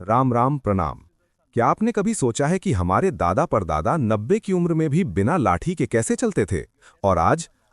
राम राम प्रणाम। क्या आपने कभी सोचा है कि हमारे दादा परदादा 90 की उम्र में भी बिना लाठी के कैसे चलते थे? और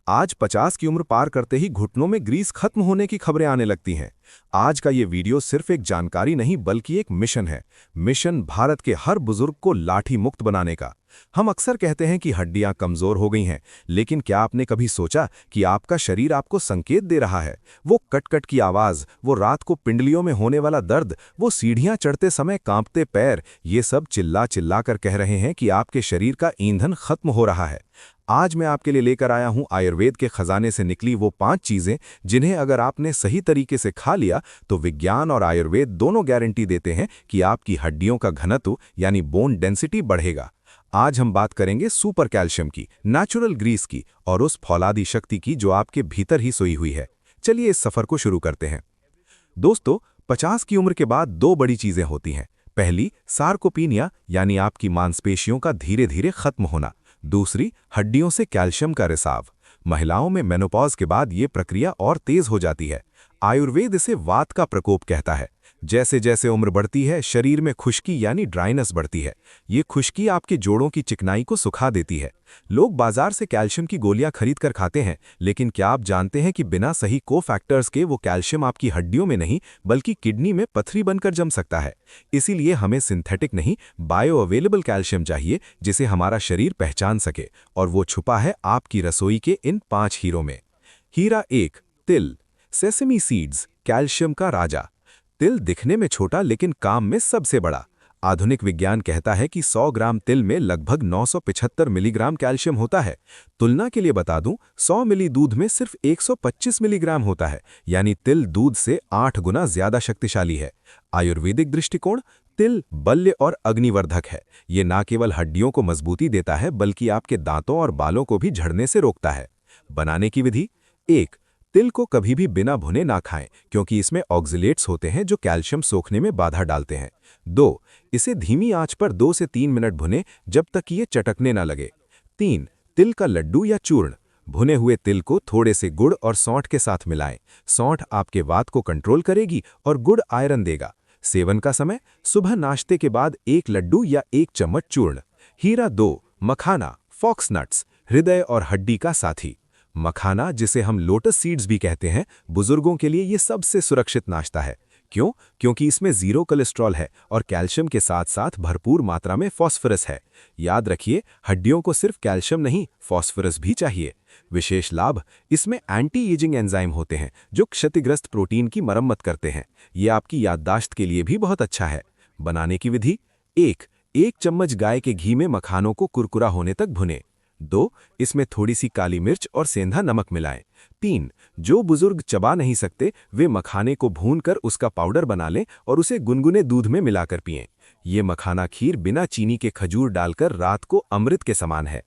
आज 50 की उम्र पार करते ही घुटनों में ग्रीस खत्म होने की खबरें आने लगती हैं। आज का ये वीडियो सिर्फ एक जानकारी नहीं बल्कि एक मिशन है। मिशन भारत के हर बुजुर्ग को लाठी मुक्त बनाने का। हम अक्सर कहते हैं कि हड्डियां कमजोर हो गई हैं, लेकिन क्या आपने कभी सोचा कि आपका शरीर आपको संकेत दे रहा है? वो कट-कट की आवाज, वो रात को पिंडलियों में होने वाला दर्द, वो सीढ़ियां चढ़ते समय कांपते पैर, ये सब चिल्ला चिल्ला कर कह रहे हैं कि आपके शरीर का ईंधन खत्म हो रहा है। आज मैं आपके लिए लेकर आया हूं आयुर्वेद के खजाने से निकली वो 5 चीजें जिन्हें अगर आपने सही तरीके से खा लिया तो विज्ञान और आयुर्वेद दोनों गारंटी देते हैं कि आपकी हड्डियों का घनत्व यानी बोन डेंसिटी बढ़ेगा। आज हम बात करेंगे सुपर कैल्शियम की, नेचुरल ग्रीस की और उस फौलादी शक्ति की जो आपके भीतर ही सोई हुई है। चलिए इस सफर को शुरू करते हैं। दोस्तों, 50 की उम्र के बाद दो बड़ी चीजें होती हैं। पहली, सार्कोपीनिया यानी आपकी मांसपेशियों का धीरे धीरे खत्म होना। दूसरी, हड्डियों से कैल्शियम का रिसाव। महिलाओं में मेनोपॉज के बाद ये प्रक्रिया और तेज हो जाती है। आयुर्वेद इसे वात का प्रकोप कहता है। जैसे जैसे उम्र बढ़ती है, शरीर में खुश्की यानी ड्राइनेस बढ़ती है। ये खुश्की आपके जोड़ों की चिकनाई को सुखा देती है। लोग बाजार से कैल्शियम की गोलियां खरीद कर खाते हैं, लेकिन क्या आप जानते हैं कि बिना सही कोफैक्टर्स के वो कैल्शियम आपकी हड्डियों में नहीं बल्कि किडनी में पथरी बनकर जम सकता है। इसीलिए हमें सिंथेटिक नहीं, बायो अवेलेबल कैल्शियम चाहिए जिसे हमारा शरीर पहचान सके, और वो छुपा है आपकी रसोई के इन 5 हीरों में। हीरा 1, तिल। सेसमी सीड्स, कैल्शियम का राजा। तिल दिखने में छोटा लेकिन काम में सबसे बड़ा। आधुनिक विज्ञान कहता है कि 100 ग्राम तिल में लगभग 975 मिलीग्राम कैल्शियम होता है। तुलना के लिए बता दूं, 100 मिली दूध में सिर्फ 125 मिलीग्राम होता है, यानी तिल दूध से 8 गुना ज्यादा शक्तिशाली है। आयुर्वेदिक दृष्टिकोण, तिल बल्य और अग्निवर्धक है। ये न केवल हड्डियों को मजबूती देता है बल्कि आपके दांतों और बालों को भी झड़ने से रोकता है। बनाने की विधि। 1, तिल को कभी भी बिना भुने ना खाएं क्योंकि इसमें ऑक्जिलेट्स होते हैं जो कैल्शियम सोखने में बाधा डालते हैं। 2, इसे धीमी आंच पर 2 से 3 मिनट भुनें जब तक कि ये चटकने ना लगे। 3, तिल का लड्डू या चूर्ण। भुने हुए तिल को थोड़े से गुड़ और सौंठ के साथ मिलाएं। सौंठ आपके वात को कंट्रोल करेगी और गुड़ आयरन देगा। सेवन का समय, सुबह नाश्ते के बाद 1 लड्डू या 1 चम्मच चूर्ण। हीरा 2, मखाना, फॉक्स नट्स, हृदय और हड्डी का साथी। मखाना, जिसे हम लोटस सीड्स भी कहते हैं, बुजुर्गों के लिए ये सबसे सुरक्षित नाश्ता है। क्यों? क्योंकि इसमें 0 कोलेस्ट्रॉल है और कैल्शियम के साथ साथ भरपूर मात्रा में फॉस्फोरस है। याद रखिए, हड्डियों को सिर्फ कैल्शियम नहीं, फॉस्फोरस भी चाहिए। विशेष लाभ, इसमें एंटी एजिंग एंजाइम होते हैं जो क्षतिग्रस्त प्रोटीन की मरम्मत करते हैं। ये आपकी याददाश्त के लिए भी बहुत अच्छा है। बनाने की विधि। 1 चम्मच गाय के घी में मखानों को कुरकुरा होने तक भुनें। 2, इसमें थोड़ी सी काली मिर्च और सेंधा नमक मिलाएं। 3, जो बुजुर्ग चबा नहीं सकते वे मखाने को भूनकर उसका पाउडर बना लें और उसे गुनगुने दूध में मिलाकर पिएं। ये मखाना खीर बिना चीनी के खजूर डालकर रात को अमृत के समान है।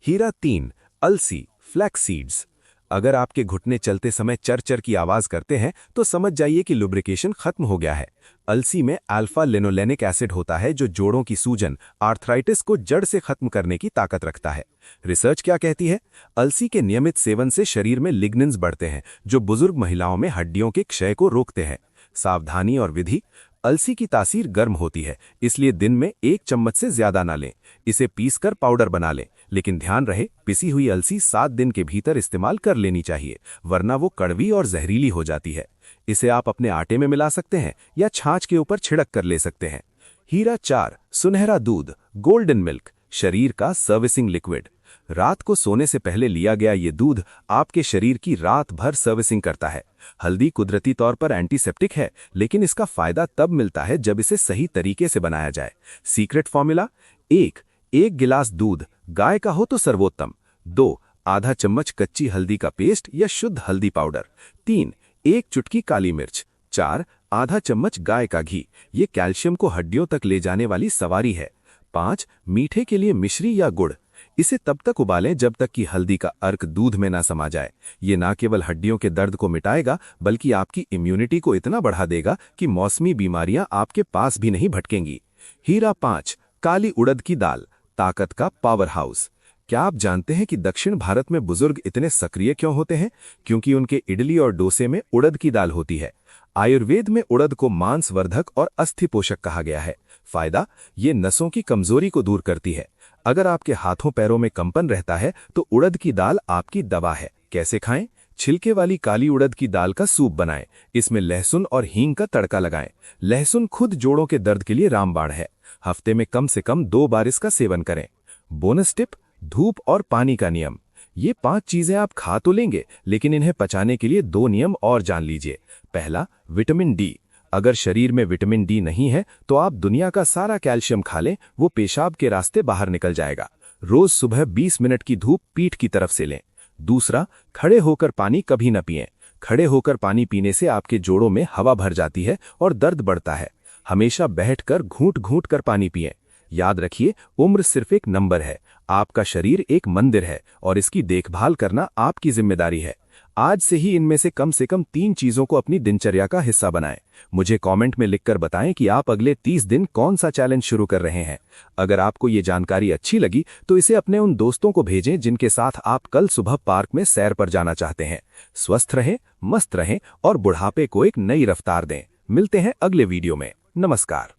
हीरा 3, अलसी, फ्लैक्स सीड्स। अगर आपके घुटने चलते समय चर-चर की आवाज करते हैं तो समझ जाइए कि लुब्रिकेशन खत्म हो गया है। अलसी में अल्फा लिनोलेनिक एसिड होता है जो जोड़ों की सूजन, आर्थराइटिस को जड़ से खत्म करने की ताकत रखता है। रिसर्च क्या कहती है? अलसी के नियमित सेवन से शरीर में लिग्निन्स बढ़ते हैं जो बुजुर्ग महिलाओं में हड्डियों के क्षय को रोकते हैं। सावधानी और विधि। अलसी की तासीर गर्म होती है, इसलिए दिन में 1 चम्मच से ज्यादा ना लें। इसे पीसकर पाउडर बना लें, लेकिन ध्यान रहे पिसी हुई अलसी 7 दिन के भीतर इस्तेमाल कर लेनी चाहिए, वरना वो कड़वी और जहरीली हो जाती है। इसे आप अपने आटे में मिला सकते हैं या छाछ के ऊपर छिड़क कर ले सकते हैं। हीरा 4, सुनहरा दूध, गोल्डन मिल्क, शरीर का सर्विसिंग लिक्विड। रात को सोने से पहले लिया गया ये दूध आपके शरीर की रात भर सर्विसिंग करता है। हल्दी कुदरती तौर पर एंटीसेप्टिक है, लेकिन इसका फायदा तब मिलता है जब इसे सही तरीके से बनाया जाए। Secret formula. 1 गिलास दूध, गाय का हो तो सर्वोत्तम। 2, आधा चम्मच कच्ची हल्दी का पेस्ट या शुद्ध हल्दी पाउडर। 3, 1 चुटकी काली मिर्च। 4, आधा चम्मच गाय का घी। ये कैल्शियम को हड्डियों तक ले जाने वाली सवारी है। 5, मीठे के लिए मिश्री या गुड़। इसे तब तक उबालें जब तक कि हल्दी का अर्क दूध में ना समा जाए। ये ना केवल हड्डियों के दर्द को मिटाएगा बल्कि आपकी इम्यूनिटी को इतना बढ़ा देगा कि मौसमी बीमारियां आपके पास भी नहीं भटकेंगी। हीरा 5, काली उड़द की दाल, ताकत का पावर हाउस। क्या आप जानते हैं कि दक्षिण भारत में बुजुर्ग इतने सक्रिय क्यों होते हैं? क्योंकि उनके इडली और डोसे में उड़द की दाल होती है। आयुर्वेद में उड़द को मांसवर्धक और अस्थि पोषक कहा गया है। फायदा, ये नसों की कमजोरी को दूर करती है। अगर आपके हाथों पैरों में कंपन रहता है तो उड़द की दाल आपकी दवा है। कैसे खाएं? छिलके वाली काली उड़द की दाल का सूप बनाएं। इसमें लहसुन और हींग का तड़का लगाएं। लहसुन खुद जोड़ों के दर्द के लिए रामबाण है। हफ्ते में कम से कम 2 बार इसका सेवन करें। बोनस टिप, धूप और पानी का नियम। ये 5 चीजें आप खा तो लेंगे, लेकिन इन्हें पचाने के लिए 2 नियम और जान लीजिए। पहला, विटामिन डी। अगर शरीर में विटामिन डी नहीं है तो आप दुनिया का सारा कैल्शियम खा लें, वो पेशाब के रास्ते बाहर निकल जाएगा। रोज सुबह 20 मिनट की धूप पीठ की तरफ से लें। दूसरा, खड़े होकर पानी कभी न पिएं। खड़े होकर पानी पीने से आपके जोड़ों में हवा भर जाती है और दर्द बढ़ता है। हमेशा बैठकर घूंट-घूंट कर पानी पिएं। याद रखिए, उम्र सिर्फ एक नंबर है। आपका शरीर एक मंदिर है और इसकी देखभाल करना आपकी जिम्मेदारी है। आज से ही इनमें से कम 3 चीजों को अपनी दिनचर्या का हिस्सा बनाएं। मुझे कमेंट में लिखकर बताएं कि आप अगले 30 दिन कौन सा चैलेंज शुरू कर रहे हैं। अगर आपको ये जानकारी अच्छी लगी तो इसे अपने उन दोस्तों को भेजें जिनके साथ आप कल सुबह पार्क में सैर पर जाना चाहते हैं। स्वस्थ रहें, मस्त रहें और बुढ़ापे को एक नई रफ्तार दें। मिलते हैं अगले वीडियो में। नमस्कार।